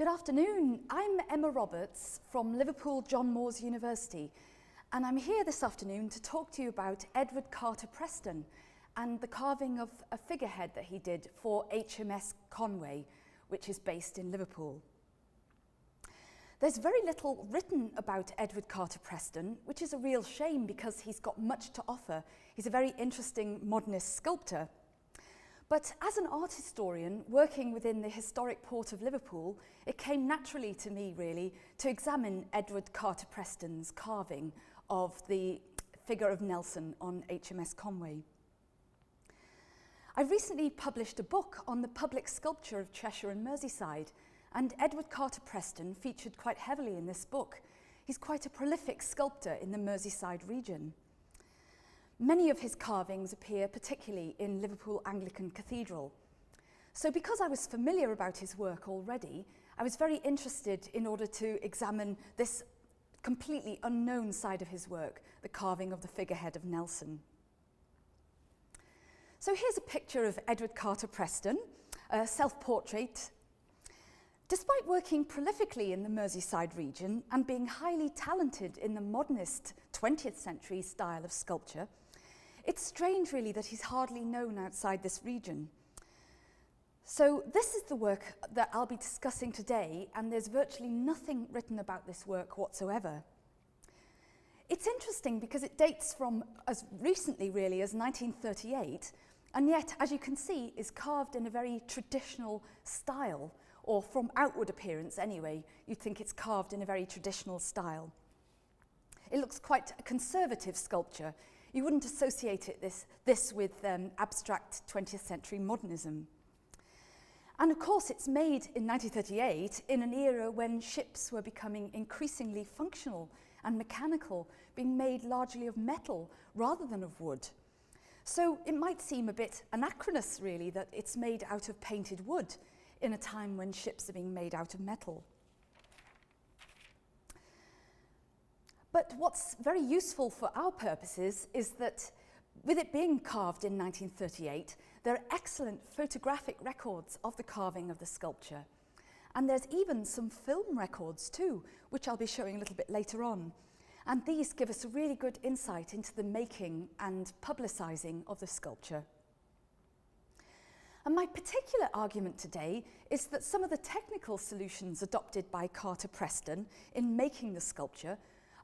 Good afternoon. I'm Emma Roberts from Liverpool John Moores University, and I'm here this afternoon to talk to you about Edward Carter Preston and the carving of a figurehead that he did for HMS Conway, which is based in Liverpool. There's very little written about Edward Carter Preston, which is a real shame because he's got much to offer. He's a very interesting modernist sculptor. But as an art historian working within the historic port of Liverpool, it came naturally to me, really, to examine Edward Carter Preston's carving of the figure of Nelson on HMS Conway. I recently published a book on the public sculpture of Cheshire and Merseyside, and Edward Carter Preston featured quite heavily in this book. He's quite a prolific sculptor in the Merseyside region. Many of his carvings appear particularly in Liverpool Anglican Cathedral. So because I was familiar about his work already, I was very interested in order to examine this completely unknown side of his work, the carving of the figurehead of Nelson. So here's a picture of Edward Carter Preston, a self-portrait. Despite working prolifically in the Merseyside region and being highly talented in the modernist 20th century style of sculpture, it's strange really that he's hardly known outside this region. So this is the work that I'll be discussing today, and there's virtually nothing written about this work whatsoever. It's interesting because it dates from as recently really as 1938, and yet, as you can see, is carved in a very traditional style, or from outward appearance anyway, you'd think it's carved in a very traditional style. It looks quite a conservative sculpture. You wouldn't associate this with abstract 20th century modernism. And of course it's made in 1938 in an era when ships were becoming increasingly functional and mechanical, being made largely of metal rather than of wood. So it might seem a bit anachronous really that it's made out of painted wood in a time when ships are being made out of metal. But what's very useful for our purposes is that with it being carved in 1938, there are excellent photographic records of the carving of the sculpture. And there's even some film records too, which I'll be showing a little bit later on. And these give us a really good insight into the making and publicising of the sculpture. And my particular argument today is that some of the technical solutions adopted by Carter Preston in making the sculpture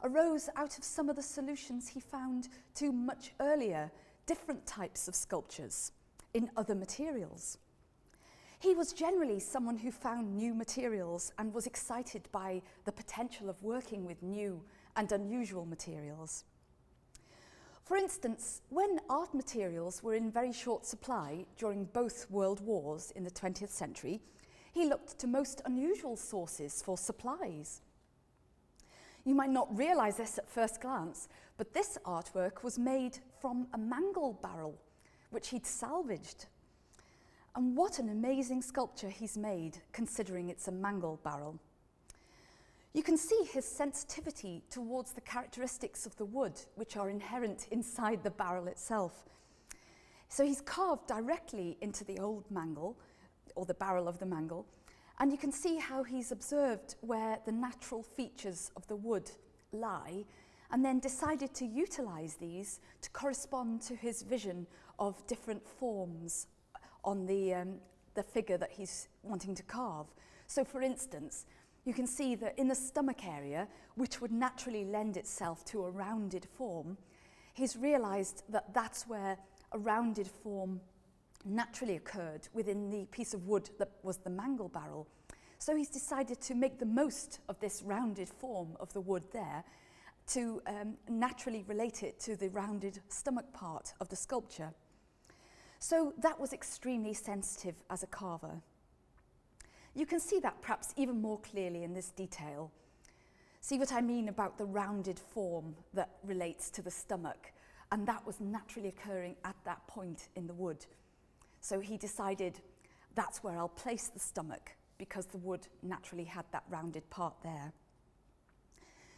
arose out of some of the solutions he found to much earlier, different types of sculptures in other materials. He was generally someone who found new materials and was excited by the potential of working with new and unusual materials. For instance, when art materials were in very short supply during both world wars in the 20th century, he looked to most unusual sources for supplies. You might not realise this at first glance, but this artwork was made from a mangle barrel, which he'd salvaged. And what an amazing sculpture he's made, considering it's a mangle barrel. You can see his sensitivity towards the characteristics of the wood, which are inherent inside the barrel itself. So he's carved directly into the old mangle, or the barrel of the mangle, and you can see how he's observed where the natural features of the wood lie, and then decided to utilise these to correspond to his vision of different forms on the figure that he's wanting to carve. So for instance, you can see that in the stomach area, which would naturally lend itself to a rounded form, he's realised that that's where a rounded form naturally occurred within the piece of wood that was the mangle barrel. So he's decided to make the most of this rounded form of the wood there to naturally relate it to the rounded stomach part of the sculpture. So that was extremely sensitive as a carver. You can see that perhaps even more clearly in this detail. See what I mean about the rounded form that relates to the stomach, and that was naturally occurring at that point in the wood. So he decided that's where I'll place the stomach because the wood naturally had that rounded part there.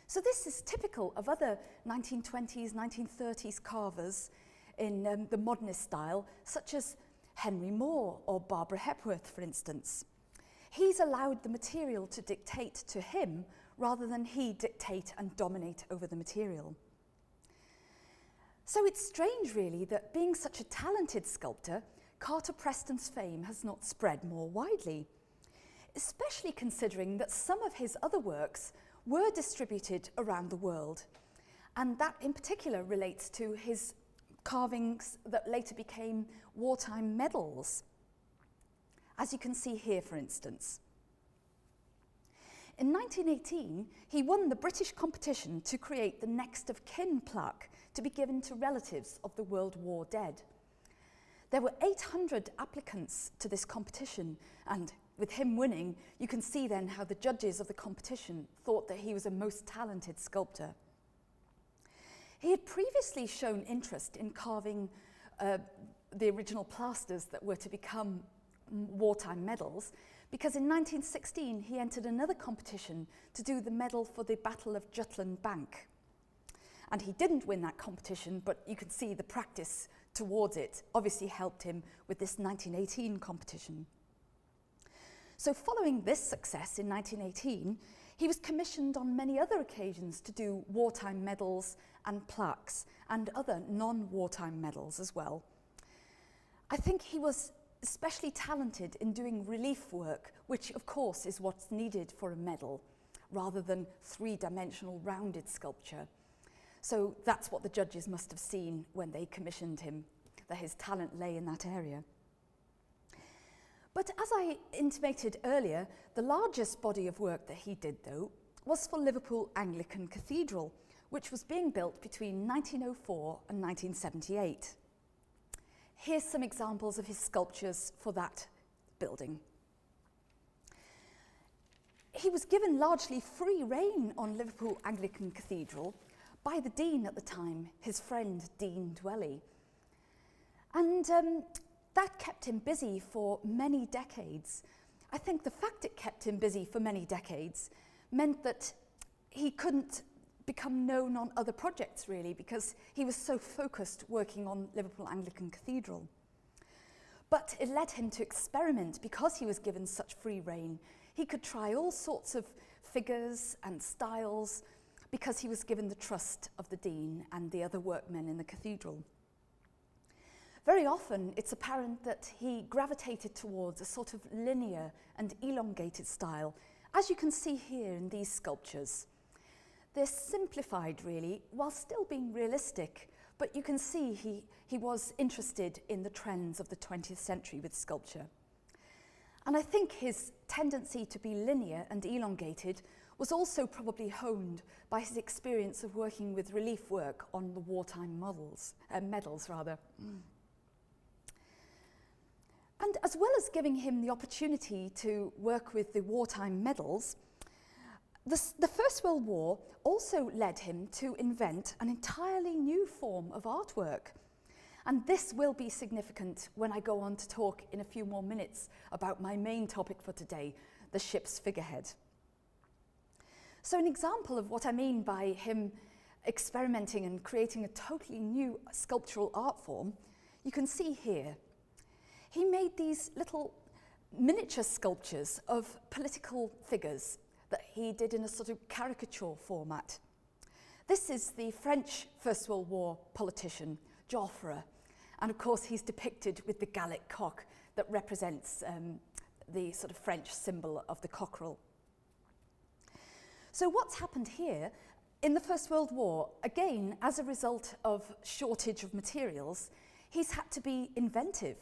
So this is typical of other 1920s, 1930s carvers in the modernist style, such as Henry Moore or Barbara Hepworth, for instance. He's allowed the material to dictate to him rather than he dictate and dominate over the material. So it's strange, really, that being such a talented sculptor, Carter Preston's fame has not spread more widely, especially considering that some of his other works were distributed around the world. And that in particular relates to his carvings that later became wartime medals, as you can see here, for instance. In 1918, he won the British competition to create the next of kin plaque to be given to relatives of the World War dead. There were 800 applicants to this competition, and with him winning, you can see then how the judges of the competition thought that he was a most talented sculptor. He had previously shown interest in carving the original plasters that were to become wartime medals, because in 1916 he entered another competition to do the medal for the Battle of Jutland Bank. And he didn't win that competition, but you can see the practice towards it obviously helped him with this 1918 competition. So following this success in 1918, he was commissioned on many other occasions to do wartime medals and plaques and other non-wartime medals as well. I think he was especially talented in doing relief work, which of course is what's needed for a medal, rather than three-dimensional rounded sculpture. So that's what the judges must have seen when they commissioned him, that his talent lay in that area. But as I intimated earlier, the largest body of work that he did, though, was for Liverpool Anglican Cathedral, which was being built between 1904 and 1978. Here's some examples of his sculptures for that building. He was given largely free rein on Liverpool Anglican Cathedral by the Dean at the time, his friend Dean Dwelly. And that kept him busy for many decades. I think the fact it kept him busy for many decades meant that he couldn't become known on other projects, really, because he was so focused working on Liverpool Anglican Cathedral. But it led him to experiment because he was given such free rein. He could try all sorts of figures and styles because he was given the trust of the Dean and the other workmen in the cathedral. Very often, it's apparent that he gravitated towards a sort of linear and elongated style, as you can see here in these sculptures. They're simplified, really, while still being realistic, but you can see he was interested in the trends of the 20th century with sculpture. And I think his tendency to be linear and elongated was also probably honed by his experience of working with relief work on the wartime medals. And as well as giving him the opportunity to work with the wartime medals, the First World War also led him to invent an entirely new form of artwork. And this will be significant when I go on to talk in a few more minutes about my main topic for today, the ship's figurehead. So an example of what I mean by him experimenting and creating a totally new sculptural art form, you can see here. He made these little miniature sculptures of political figures that he did in a sort of caricature format. This is the French First World War politician, Joffre, and of course he's depicted with the Gallic cock that represents the sort of French symbol of the cockerel. So what's happened here, in the First World War, again, as a result of shortage of materials, he's had to be inventive.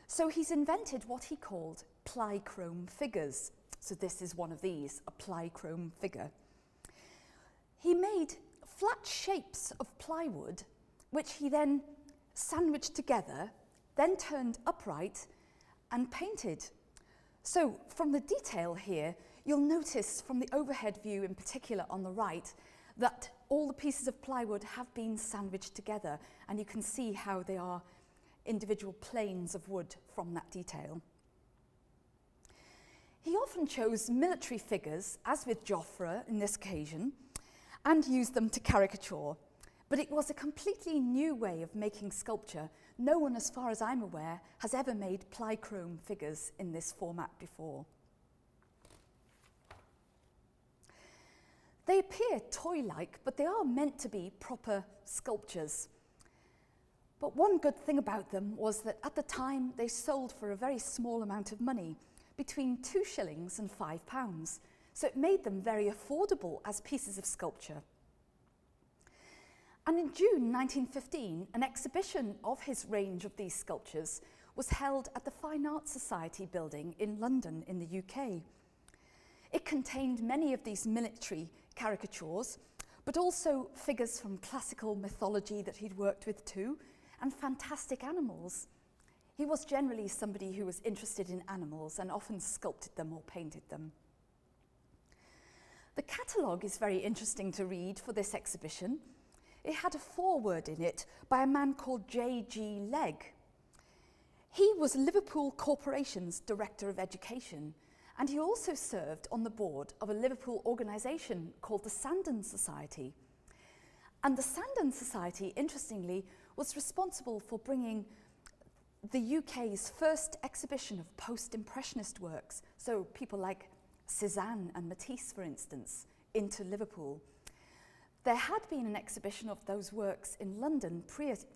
So he's invented what he called plychrome figures. So this is one of these, a plychrome figure. He made flat shapes of plywood, which he then sandwiched together, then turned upright and painted. So from the detail here, you'll notice from the overhead view in particular on the right, that all the pieces of plywood have been sandwiched together, and you can see how they are individual planes of wood from that detail. He often chose military figures, as with Joffre in this occasion, and used them to caricature. But it was a completely new way of making sculpture. No one, as far as I'm aware, has ever made plychrome figures in this format before. They appear toy-like, but they are meant to be proper sculptures. But one good thing about them was that at the time they sold for a very small amount of money, between 2 shillings and £5, so it made them very affordable as pieces of sculpture. And in June 1915, an exhibition of his range of these sculptures was held at the Fine Arts Society building in London in the UK. It contained many of these military caricatures, but also figures from classical mythology that he'd worked with too, and fantastic animals. He was generally somebody who was interested in animals and often sculpted them or painted them. The catalogue is very interesting to read for this exhibition. It had a foreword in it by a man called J.G. Legg. He was Liverpool Corporation's Director of Education, and he also served on the board of a Liverpool organisation called the Sandon Society. And the Sandon Society, interestingly, was responsible for bringing the UK's first exhibition of post-impressionist works, so people like Cézanne and Matisse, for instance, into Liverpool. There had been an exhibition of those works in London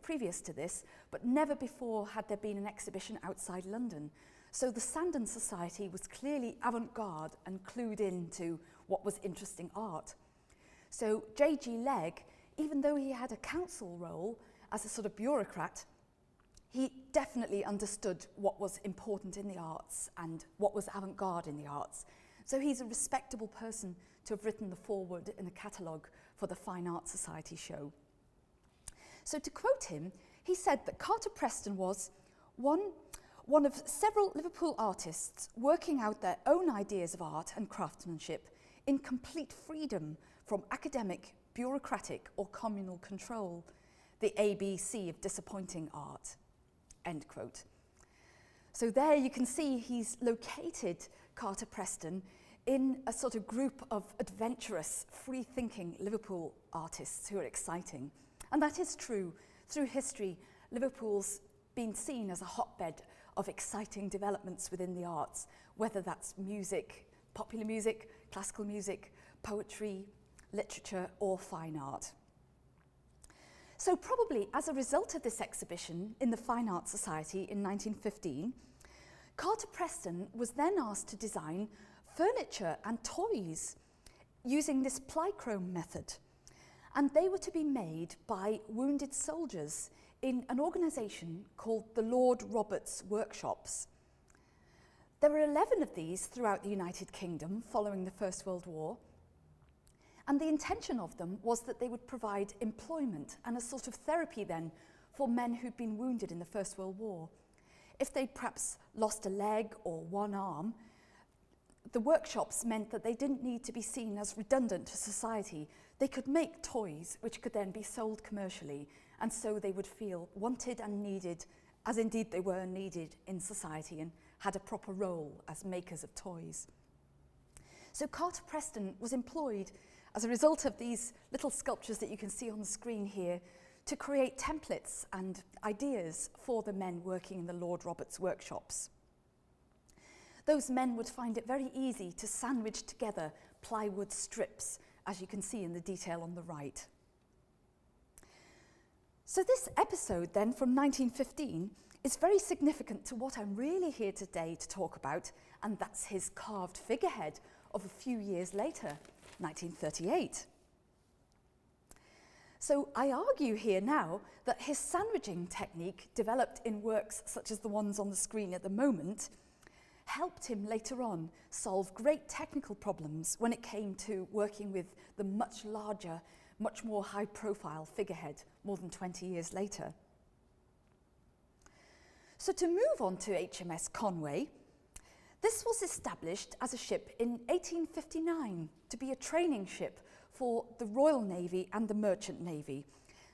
previous to this, but never before had there been an exhibition outside London. So the Sandon Society was clearly avant-garde and clued into what was interesting art. So J.G. Legg, even though he had a council role as a sort of bureaucrat, he definitely understood what was important in the arts and what was avant-garde in the arts. So he's a respectable person to have written the foreword in the catalogue for the Fine Arts Society show. So to quote him, he said that Carter Preston was one of several Liverpool artists working out their own ideas of art and craftsmanship in complete freedom from academic, bureaucratic or communal control, the ABC of disappointing art, end quote. So there you can see he's located Carter Preston in a sort of group of adventurous, free-thinking Liverpool artists who are exciting. And that is true. Through history, Liverpool's been seen as a hotbed of exciting developments within the arts, whether that's music, popular music, classical music, poetry, literature, or fine art. So probably as a result of this exhibition in the Fine Arts Society in 1915, Carter Preston was then asked to design furniture and toys using this plychrome method. And they were to be made by wounded soldiers in an organisation called the Lord Roberts Workshops. There were 11 of these throughout the United Kingdom following the First World War, and the intention of them was that they would provide employment and a sort of therapy then for men who'd been wounded in the First World War. If they'd perhaps lost a leg or one arm, the workshops meant that they didn't need to be seen as redundant to society. They could make toys which could then be sold commercially, and so they would feel wanted and needed, as indeed they were needed in society and had a proper role as makers of toys. So Carter Preston was employed as a result of these little sculptures that you can see on the screen here to create templates and ideas for the men working in the Lord Roberts workshops. Those men would find it very easy to sandwich together plywood strips, as you can see in the detail on the right. So this episode then from 1915 is very significant to what I'm really here today to talk about, and that's his carved figurehead of a few years later, 1938. So I argue here now that his sandwiching technique, developed in works such as the ones on the screen at the moment, helped him later on solve great technical problems when it came to working with the much larger, much more high-profile figurehead more than 20 years later. So to move on to HMS Conway, this was established as a ship in 1859 to be a training ship for the Royal Navy and the Merchant Navy,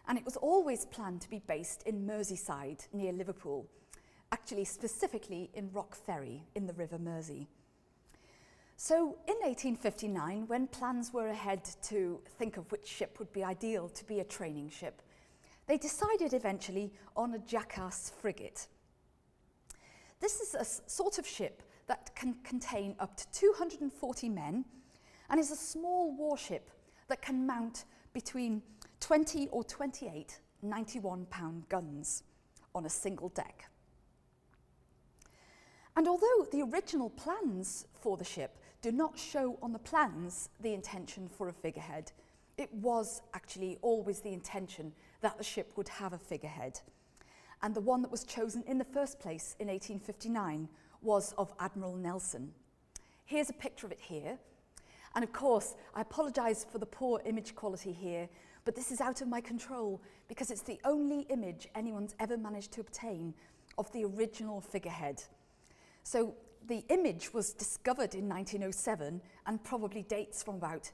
and it was always planned to be based in Merseyside near Liverpool, actually specifically in Rock Ferry in the River Mersey. So in 1859, when plans were ahead to think of which ship would be ideal to be a training ship, they decided eventually on a jackass frigate. This is a sort of ship that can contain up to 240 men and is a small warship that can mount between 20 or 28 91-pound guns on a single deck. And although the original plans for the ship do not show on the plans the intention for a figurehead, it was actually always the intention that the ship would have a figurehead. And the one that was chosen in the first place in 1859 was of Admiral Nelson. Here's a picture of it here. And of course, I apologise for the poor image quality here, but this is out of my control because it's the only image anyone's ever managed to obtain of the original figurehead. So the image was discovered in 1907 and probably dates from about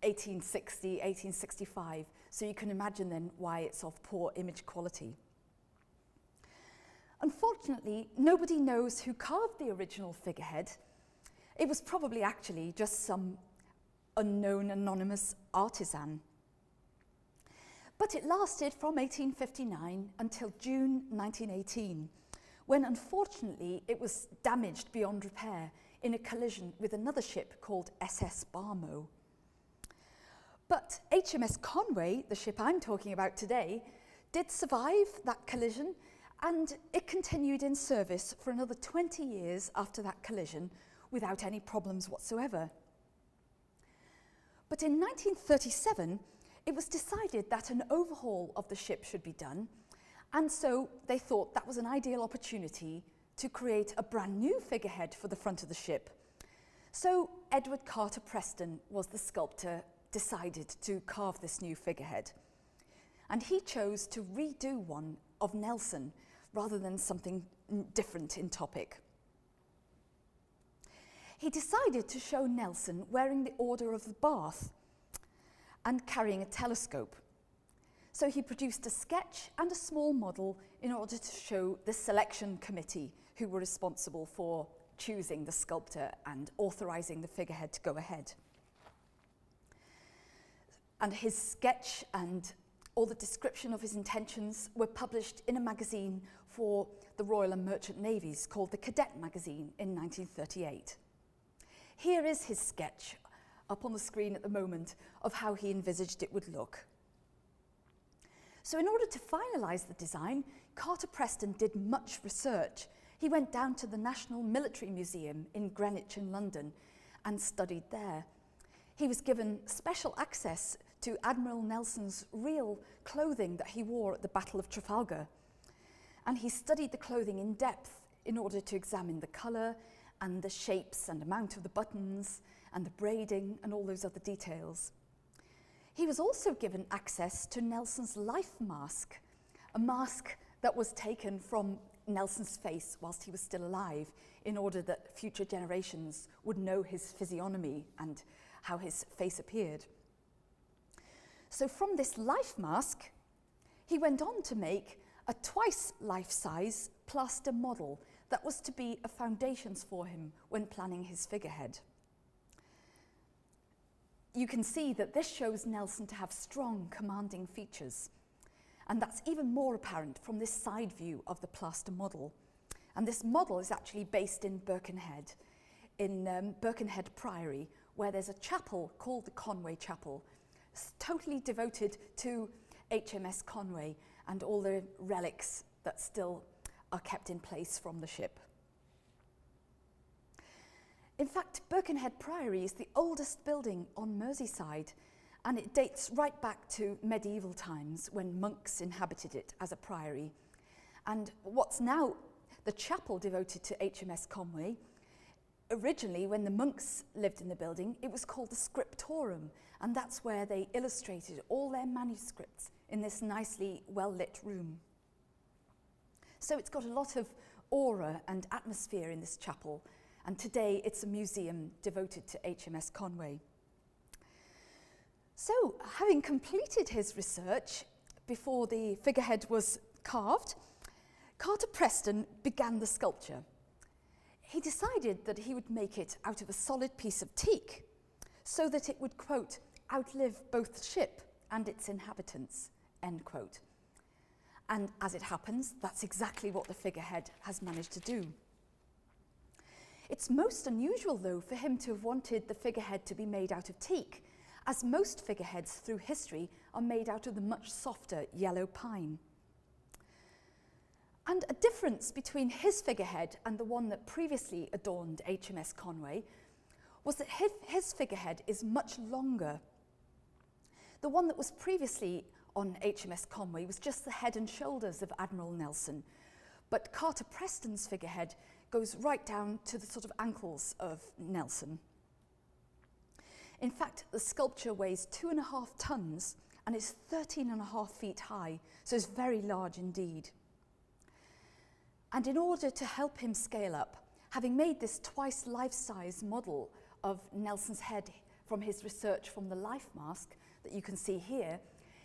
1860, 1865. So you can imagine then why it's of poor image quality. Unfortunately, nobody knows who carved the original figurehead. It was probably actually just some unknown anonymous artisan. But it lasted from 1859 until June 1918, when unfortunately it was damaged beyond repair in a collision with another ship called SS Barmow. But HMS Conway, the ship I'm talking about today, did survive that collision, and it continued in service for another 20 years after that collision without any problems whatsoever. But in 1937, it was decided that an overhaul of the ship should be done, and so they thought that was an ideal opportunity to create a brand new figurehead for the front of the ship. So Edward Carter Preston was the sculptor decided to carve this new figurehead. And he chose to redo one of Nelson rather than something different in topic. He decided to show Nelson wearing the Order of the Bath and carrying a telescope. So he produced a sketch and a small model in order to show the selection committee who were responsible for choosing the sculptor and authorising the figurehead to go ahead. And his sketch and all the description of his intentions were published in a magazine for the Royal and Merchant Navies called the Cadet Magazine in 1938. Here is his sketch up on the screen at the moment of how he envisaged it would look. So in order to finalise the design, Carter Preston did much research. He went down to the National Military Museum in Greenwich in London and studied there. He was given special access to Admiral Nelson's real clothing that he wore at the Battle of Trafalgar. And he studied the clothing in depth in order to examine the colour and the shapes and amount of the buttons and the braiding and all those other details. He was also given access to Nelson's life mask, a mask that was taken from Nelson's face whilst he was still alive in order that future generations would know his physiognomy and how his face appeared. So from this life mask, he went on to make a twice life-size plaster model that was to be a foundations for him when planning his figurehead. You can see that this shows Nelson to have strong, commanding features. And that's even more apparent from this side view of the plaster model. And this model is actually based in Birkenhead Priory, where there's a chapel called the Conway Chapel, totally devoted to HMS Conway and all the relics that still are kept in place from the ship. In fact, Birkenhead Priory is the oldest building on Merseyside, and it dates right back to medieval times when monks inhabited it as a priory. And what's now the chapel devoted to HMS Conway, originally when the monks lived in the building, it was called the Scriptorium, and that's where they illustrated all their manuscripts in this nicely well-lit room. So it's got a lot of aura and atmosphere in this chapel, and today it's a museum devoted to HMS Conway. So, having completed his research before the figurehead was carved, Carter Preston began the sculpture. He decided that he would make it out of a solid piece of teak so that it would, quote, outlive both the ship and its inhabitants, end quote. And as it happens, that's exactly what the figurehead has managed to do. It's most unusual, though, for him to have wanted the figurehead to be made out of teak, as most figureheads through history are made out of the much softer yellow pine. And a difference between his figurehead and the one that previously adorned HMS Conway was that his figurehead is much longer. The one that was previously on HMS Conway was just the head and shoulders of Admiral Nelson, but Carter Preston's figurehead goes right down to the sort of ankles of Nelson. In fact, the sculpture weighs 2.5 tons and is 13.5 feet high, so it's very large indeed. And in order to help him scale up, having made this twice life-size model of Nelson's head from his research from the life mask that you can see here,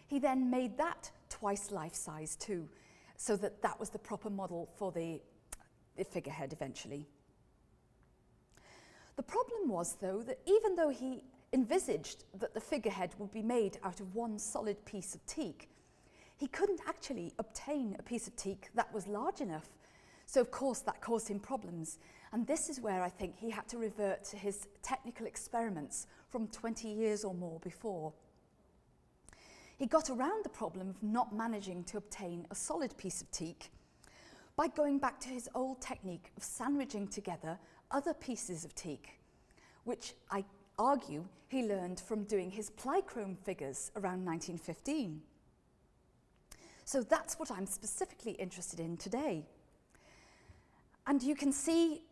he then made that twice life-size too, so that that was the proper model for the figurehead eventually. The problem was, though, that even though he envisaged that the figurehead would be made out of one solid piece of teak, he couldn't actually obtain a piece of teak that was large enough. So of course that caused him problems, and this is where I think he had to revert to his technical experiments from 20 years or more before. He got around the problem of not managing to obtain a solid piece of teak by going back to his old technique of sandwiching together other pieces of teak, which I argue he learned from doing his plychrome figures around 1915. So that's what I'm specifically interested in today. And you can see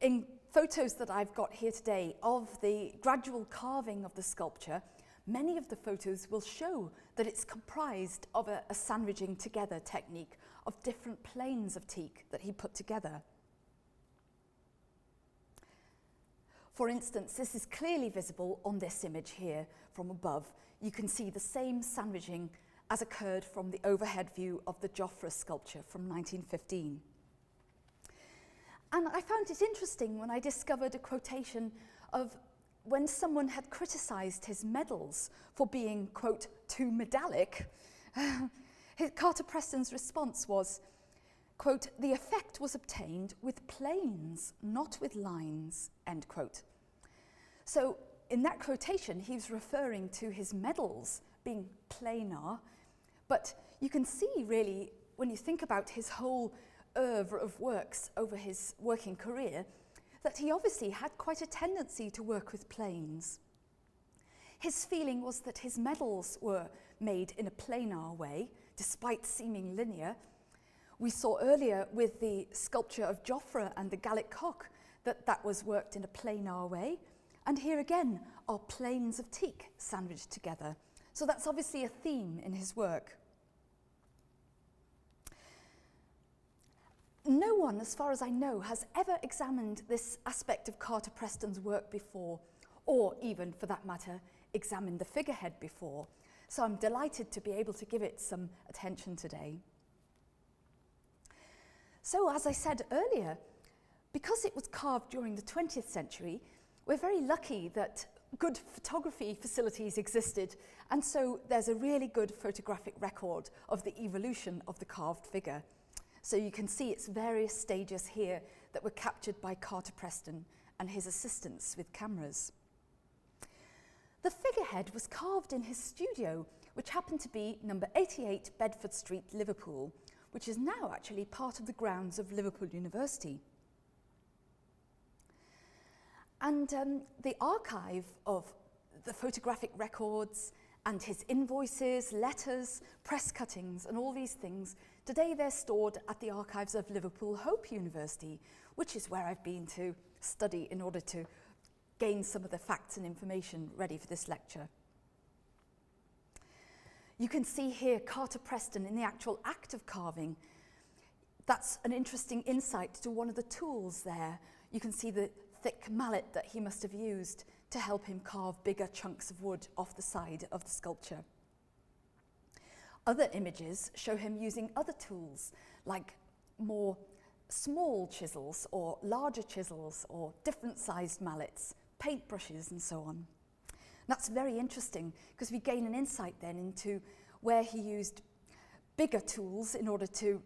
in photos that I've got here today of the gradual carving of the sculpture, many of the photos will show that it's comprised of a sandwiching together technique of different planes of teak that he put together. For instance, this is clearly visible on this image here from above. You can see the same sandwiching as occurred from the overhead view of the Joffre sculpture from 1915. And I found it interesting when I discovered a quotation of when someone had criticised his medals for being, quote, too medallic. Carter Preston's response was, quote, "The effect was obtained with planes, not with lines," end quote. So in that quotation, he was referring to his medals being planar, but you can see really, when you think about his whole oeuvre of works over his working career, that he obviously had quite a tendency to work with planes. His feeling was that his medals were made in a planar way, despite seeming linear. We saw earlier with the sculpture of Joffre and the Gallic cock that that was worked in a planar way, and here again are planes of teak sandwiched together. So that's obviously a theme in his work. No one, as far as I know, has ever examined this aspect of Carter Preston's work before, or even, for that matter, examined the figurehead before. So I'm delighted to be able to give it some attention today. So, as I said earlier, because it was carved during the 20th century, we're very lucky that good photography facilities existed, and so there's a really good photographic record of the evolution of the carved figure. So you can see its various stages here that were captured by Carter Preston and his assistants with cameras. The figurehead was carved in his studio, which happened to be number 88 Bedford Street, Liverpool, which is now actually part of the grounds of Liverpool University. And the archive of the photographic records and his invoices, letters, press cuttings, and all these things, today they're stored at the archives of Liverpool Hope University, which is where I've been to study in order to gain some of the facts and information ready for this lecture. You can see here Carter Preston in the actual act of carving. That's an interesting insight to one of the tools there. You can see the thick mallet that he must have used to help him carve bigger chunks of wood off the side of the sculpture. Other images show him using other tools, like more small chisels or larger chisels or different sized mallets, paintbrushes and so on. That's very interesting because we gain an insight then into where he used bigger tools in order to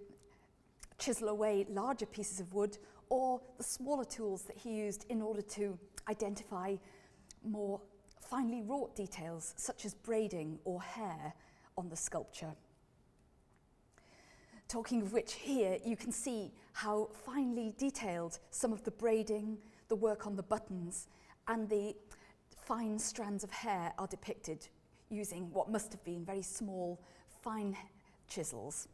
chisel away larger pieces of wood, or the smaller tools that he used in order to identify more finely wrought details such as braiding or hair on the sculpture. Talking of which, here you can see how finely detailed some of the braiding, the work on the buttons, and the fine strands of hair are depicted using what must have been very small, fine chisels.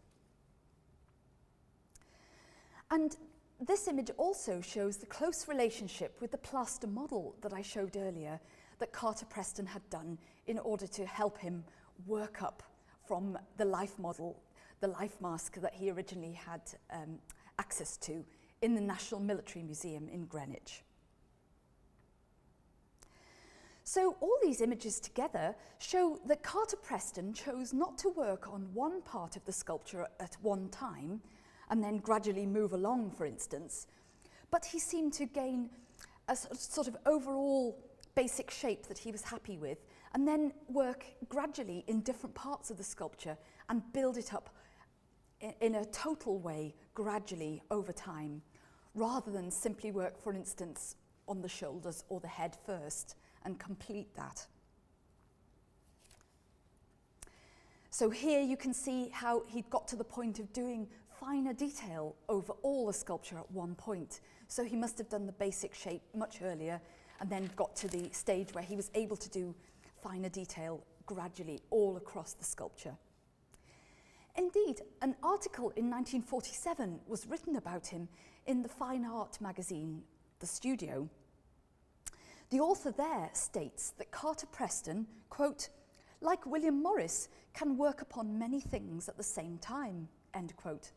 And this image also shows the close relationship with the plaster model that I showed earlier that Carter Preston had done in order to help him work up from the life model, the life mask that he originally had access to in the National Military Museum in Greenwich. So all these images together show that Carter Preston chose not to work on one part of the sculpture at one time and then gradually move along, for instance, but he seemed to gain a sort of overall basic shape that he was happy with and then work gradually in different parts of the sculpture and build it up in a total way gradually over time, rather than simply work, for instance, on the shoulders or the head first and complete that. So here you can see how he'd got to the point of doing finer detail over all the sculpture at one point. So he must have done the basic shape much earlier and then got to the stage where he was able to do finer detail gradually all across the sculpture. Indeed, an article in 1947 was written about him in the fine art magazine, The Studio. The author there states that Carter Preston, quote, like William Morris, can work upon many things at the same time, end quote.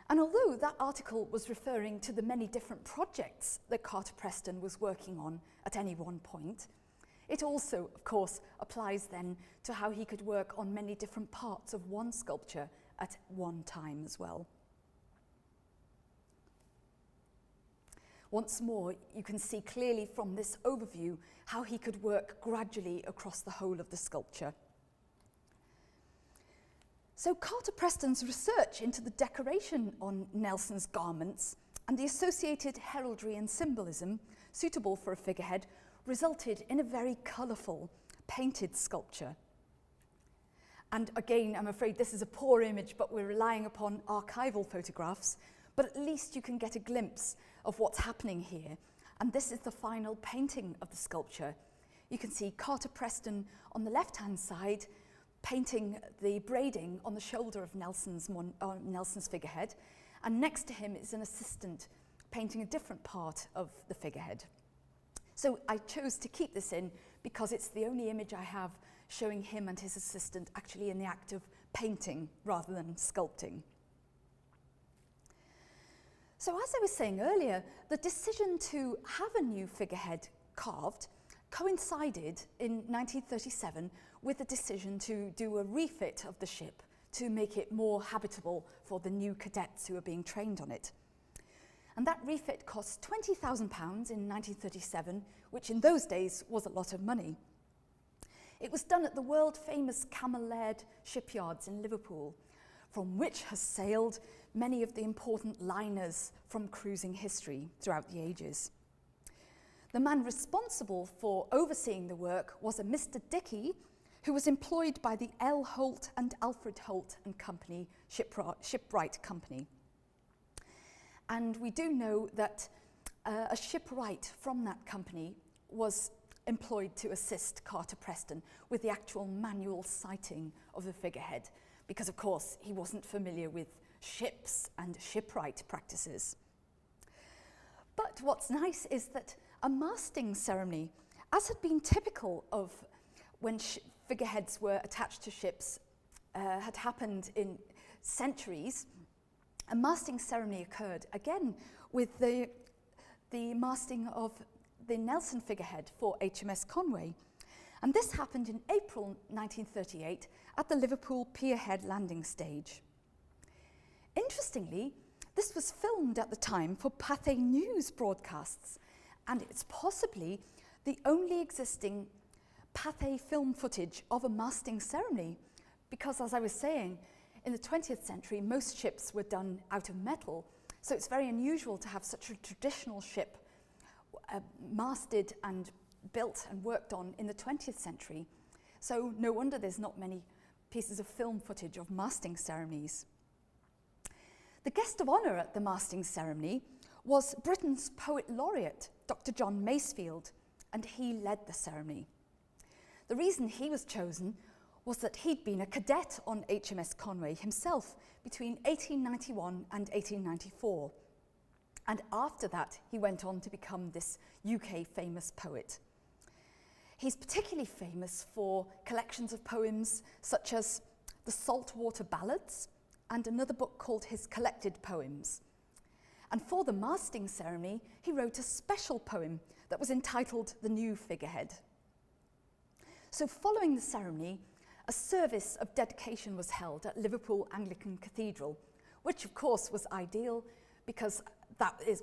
And although that article was referring to the many different projects that Carter Preston was working on at any one point, it also, of course, applies then to how he could work on many different parts of one sculpture at one time as well. Once more, you can see clearly from this overview how he could work gradually across the whole of the sculpture. So Carter Preston's research into the decoration on Nelson's garments and the associated heraldry and symbolism suitable for a figurehead resulted in a very colourful, painted sculpture. And again, I'm afraid this is a poor image, but we're relying upon archival photographs, but at least you can get a glimpse of what's happening here. And this is the final painting of the sculpture. You can see Carter Preston on the left-hand side painting the braiding on the shoulder of Nelson's figurehead, and next to him is an assistant painting a different part of the figurehead. So I chose to keep this in because it's the only image I have showing him and his assistant actually in the act of painting rather than sculpting. So as I was saying earlier, the decision to have a new figurehead carved coincided in 1937 with the decision to do a refit of the ship to make it more habitable for the new cadets who were being trained on it. And that refit cost £20,000 in 1937, which in those days was a lot of money. It was done at the world-famous Camel Laird shipyards in Liverpool, from which has sailed many of the important liners from cruising history throughout the ages. The man responsible for overseeing the work was a Mr. Dickey, who was employed by the L. Holt and Alfred Holt and Company shipwright company. And we do know that a shipwright from that company was employed to assist Carter Preston with the actual manual sighting of the figurehead, because of course he wasn't familiar with ships and shipwright practices. But what's nice is that a masting ceremony, as had been typical of when figureheads were attached to ships, had happened in centuries. A masting ceremony occurred again with the masting of the Nelson figurehead for HMS Conway. And this happened in April 1938 at the Liverpool Pierhead landing stage. Interestingly, this was filmed at the time for Pathé News broadcasts, and it's possibly the only existing Pathé film footage of a masting ceremony, because as I was saying, in the 20th century, most ships were done out of metal, so it's very unusual to have such a traditional ship masted and built and worked on in the 20th century. So no wonder there's not many pieces of film footage of masting ceremonies. The guest of honour at the masting ceremony was Britain's poet laureate, Dr. John Masefield, and he led the ceremony. The reason he was chosen was that he'd been a cadet on HMS Conway himself between 1891 and 1894. And after that, he went on to become this UK famous poet. He's particularly famous for collections of poems such as the Saltwater Ballads and another book called his Collected Poems. And for the masting ceremony, he wrote a special poem that was entitled The New Figurehead. So following the ceremony, a service of dedication was held at Liverpool Anglican Cathedral, which of course was ideal because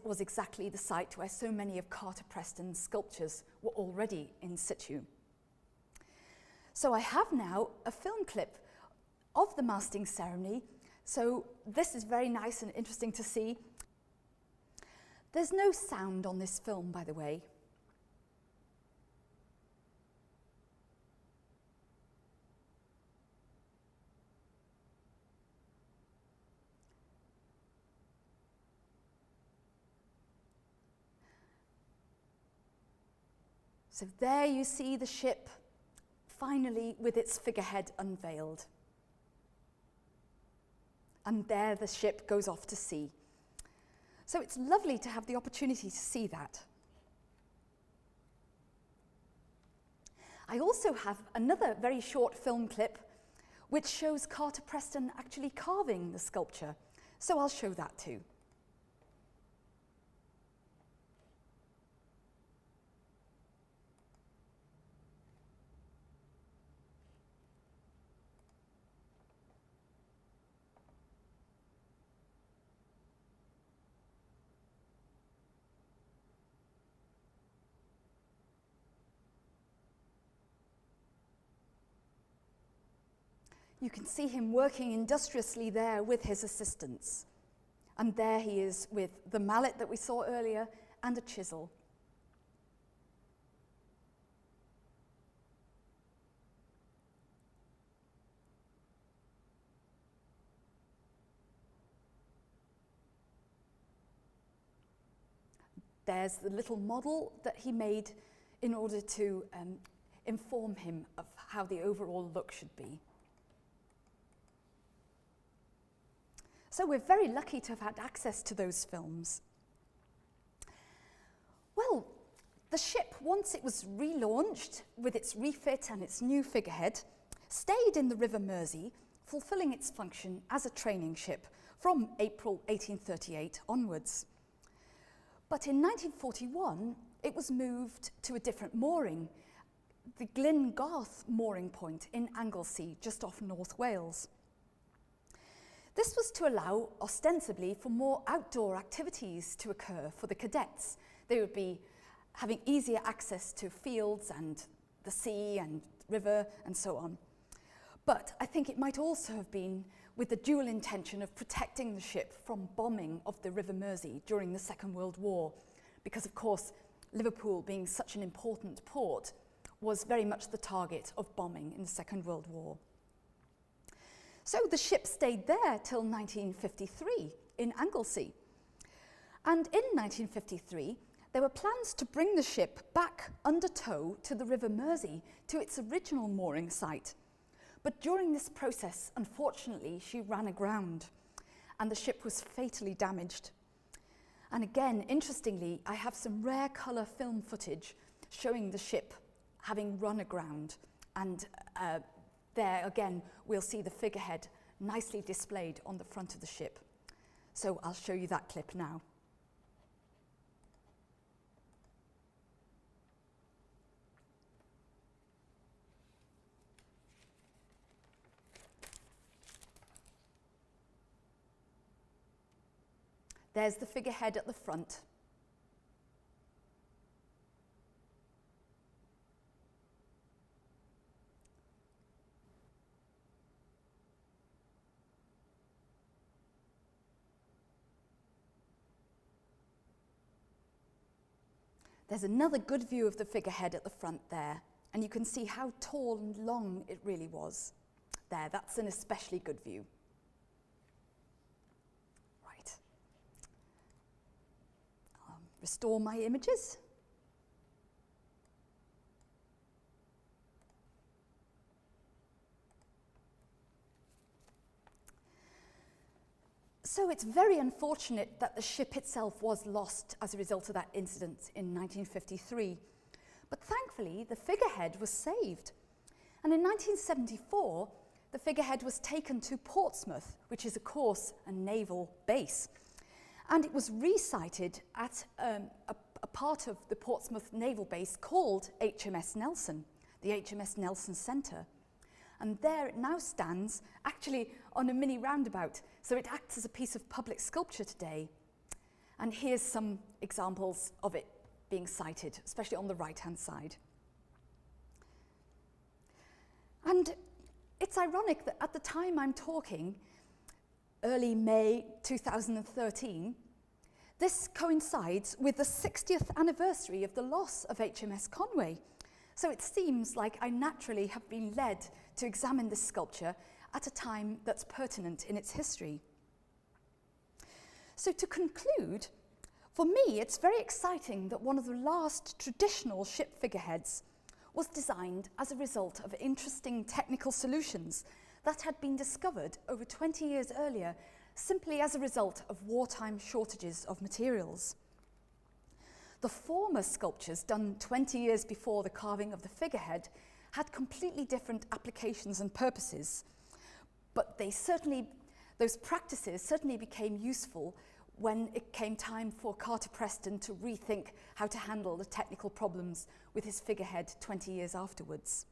was exactly the site where so many of Carter Preston's sculptures were already in situ. So I have now a film clip of the masting ceremony. So this is very nice and interesting to see. There's no sound on this film, by the way. So there you see the ship, finally with its figurehead unveiled. And there the ship goes off to sea. So it's lovely to have the opportunity to see that. I also have another very short film clip which shows Carter Preston actually carving the sculpture. So I'll show that too. You can see him working industriously there with his assistants. And there he is with the mallet that we saw earlier and a chisel. There's the little model that he made in order to inform him of how the overall look should be. So we're very lucky to have had access to those films. Well, the ship, once it was relaunched with its refit and its new figurehead, stayed in the River Mersey, fulfilling its function as a training ship from April 1838 onwards. But in 1941, it was moved to a different mooring, the Glyngarth mooring point in Anglesey, just off North Wales. This was to allow, ostensibly, for more outdoor activities to occur for the cadets. They would be having easier access to fields and the sea and river and so on. But I think it might also have been with the dual intention of protecting the ship from bombing of the River Mersey during the Second World War, because of course Liverpool, being such an important port, was very much the target of bombing in the Second World War. So the ship stayed there till 1953 in Anglesey. And in 1953, there were plans to bring the ship back under tow to the River Mersey, to its original mooring site. But during this process, unfortunately, she ran aground and the ship was fatally damaged. And again, interestingly, I have some rare colour film footage showing the ship having run aground, and there again we'll see the figurehead nicely displayed on the front of the ship. So I'll show you that clip now. There's the figurehead at the front. There's another good view of the figurehead at the front there, and you can see how tall and long it really was. There, that's an especially good view. Right. I'll restore my images. So it's very unfortunate that the ship itself was lost as a result of that incident in 1953. But thankfully, the figurehead was saved. And in 1974, the figurehead was taken to Portsmouth, which is, of course, a naval base. And it was resited at a part of the Portsmouth naval base called HMS Nelson, the HMS Nelson Centre. And there it now stands, actually on a mini roundabout, so it acts as a piece of public sculpture today. And here's some examples of it being sited, especially on the right-hand side. And it's ironic that at the time I'm talking, early May 2013, this coincides with the 60th anniversary of the loss of HMS Conway. So it seems like I naturally have been led to examine this sculpture at a time that's pertinent in its history. So to conclude, for me it's very exciting that one of the last traditional ship figureheads was designed as a result of interesting technical solutions that had been discovered over 20 years earlier simply as a result of wartime shortages of materials. The former sculptures done 20 years before the carving of the figurehead had completely different applications and purposes, but those practices certainly became useful when it came time for Carter Preston to rethink how to handle the technical problems with his figurehead 20 years afterwards.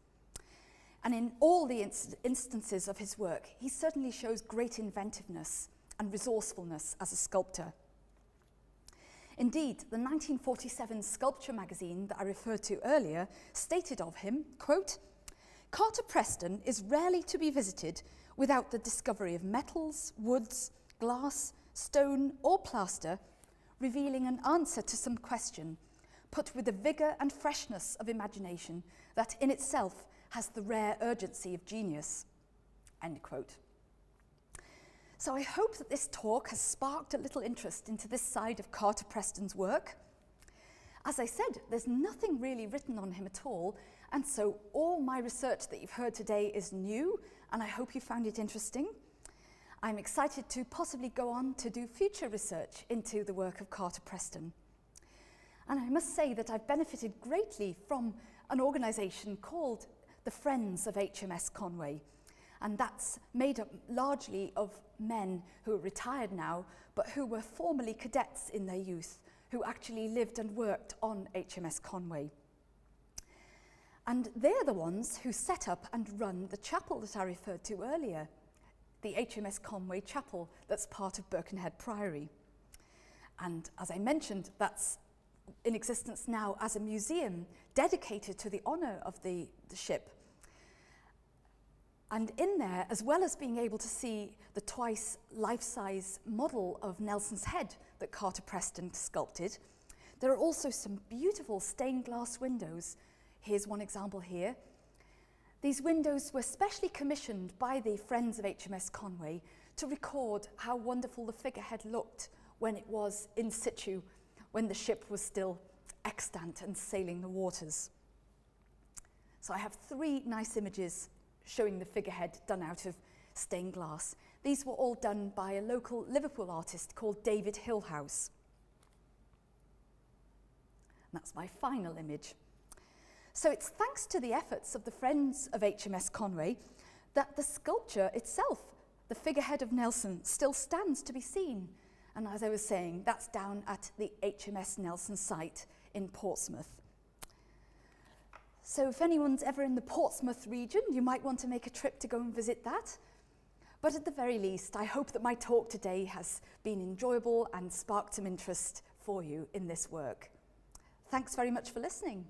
And in all the instances of his work, he certainly shows great inventiveness and resourcefulness as a sculptor. Indeed, the 1947 Sculpture magazine that I referred to earlier stated of him, quote, "Carter Preston is rarely to be visited without the discovery of metals, woods, glass, stone or plaster, revealing an answer to some question, put with the vigour and freshness of imagination that in itself has the rare urgency of genius." End quote. So I hope that this talk has sparked a little interest into this side of Carter Preston's work. As I said, there's nothing really written on him at all, and so all my research that you've heard today is new, and I hope you found it interesting. I'm excited to possibly go on to do future research into the work of Carter Preston. And I must say that I've benefited greatly from an organisation called the Friends of HMS Conway, and that's made up largely of men who are retired now, but who were formerly cadets in their youth, who actually lived and worked on HMS Conway. And they're the ones who set up and run the chapel that I referred to earlier, the HMS Conway Chapel that's part of Birkenhead Priory. And as I mentioned, that's in existence now as a museum dedicated to the honour of the ship. And in there, as well as being able to see the twice life-size model of Nelson's head that Carter Preston sculpted, there are also some beautiful stained glass windows. Here's one example here. These windows were specially commissioned by the Friends of HMS Conway to record how wonderful the figurehead looked when it was in situ, when the ship was still extant and sailing the waters. So I have 3 nice images showing the figurehead done out of stained glass. These were all done by a local Liverpool artist called David Hillhouse. And that's my final image. So it's thanks to the efforts of the Friends of HMS Conway that the sculpture itself, the figurehead of Nelson, still stands to be seen. And as I was saying, that's down at the HMS Nelson site in Portsmouth. So if anyone's ever in the Portsmouth region, you might want to make a trip to go and visit that. But at the very least, I hope that my talk today has been enjoyable and sparked some interest for you in this work. Thanks very much for listening.